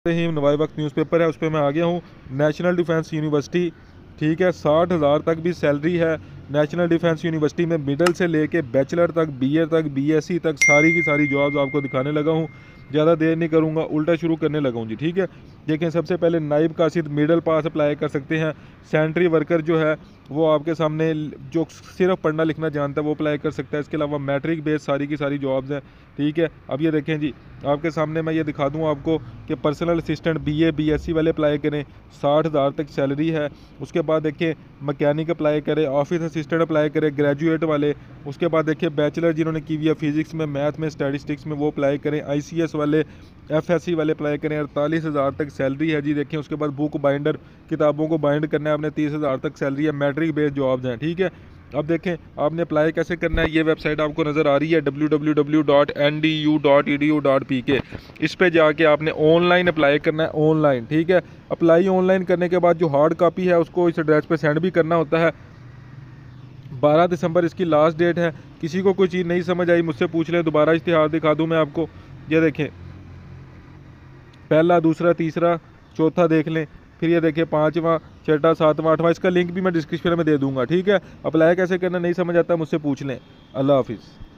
ही नवाए वक्त न्यूज़पेपर है, उस पर मैं आ गया हूँ। नेशनल डिफेंस यूनिवर्सिटी, ठीक है, 60,000 तक भी सैलरी है। नेशनल डिफेंस यूनिवर्सिटी में मिडल से लेके बैचलर तक, बीए तक, बीएससी तक सारी की सारी जॉब्स आपको दिखाने लगा हूँ। ज़्यादा देर नहीं करूँगा, उल्टा शुरू करने लगा हूँ जी, ठीक है। देखें, सबसे पहले नाइब कासिद मिडल पास अप्लाई कर सकते हैं। सेंट्री वर्कर जो है वो आपके सामने, जो सिर्फ पढ़ना लिखना जानता है वो अप्लाई कर सकता है। इसके अलावा मैट्रिक बेस सारी की सारी जॉब्स हैं, ठीक है। अब ये देखें जी, आपके सामने मैं ये दिखा दूँ आपको कि पर्सनल असिस्टेंट बीए बीएससी वाले अप्लाई करें, 60,000 तक सैलरी है। उसके बाद देखिए मैकेनिक अप्लाई करें, ऑफिस असिस्टेंट अप्लाई करें ग्रेजुएट वाले। उसके बाद देखिए बैचलर जिन्होंने की हुई है फिजिक्स में, मैथ में, स्टैटिस्टिक्स में, वो अप्लाई करें। आईसीएस वाले, एफएससी वाले अप्लाई करें। 48,000 तक सैलरी है जी। देखिए उसके बाद बुक बाइंडर, किताबों को बाइंड करना है आपने, 30,000 तक सैलरी है। मैट्रिक बेस्ड जॉब्स हैं, ठीक है। अब देखें आपने अप्लाई कैसे करना है। ये वेबसाइट आपको नज़र आ रही है www.ndu.edu.pk। इस पे जाके आपने ऑनलाइन अप्लाई करना है, ऑनलाइन, ठीक है। अप्लाई ऑनलाइन करने के बाद जो हार्ड कॉपी है उसको इस एड्रेस पे सेंड भी करना होता है। 12 दिसंबर इसकी लास्ट डेट है। किसी को कोई चीज़ नहीं समझ आई मुझसे पूछ लें, दोबारा इश्तिहार दिखा दूँ मैं आपको। ये देखें, पहला, दूसरा, तीसरा, चौथा देख लें। फिर ये देखिए पाँचवा, छठा, सातवां, आठवां। इसका लिंक भी मैं डिस्क्रिप्शन में दे दूंगा, ठीक है। अप्लाई कैसे करना नहीं समझ आता मुझसे पूछ लें। अल्लाह हाफिज़।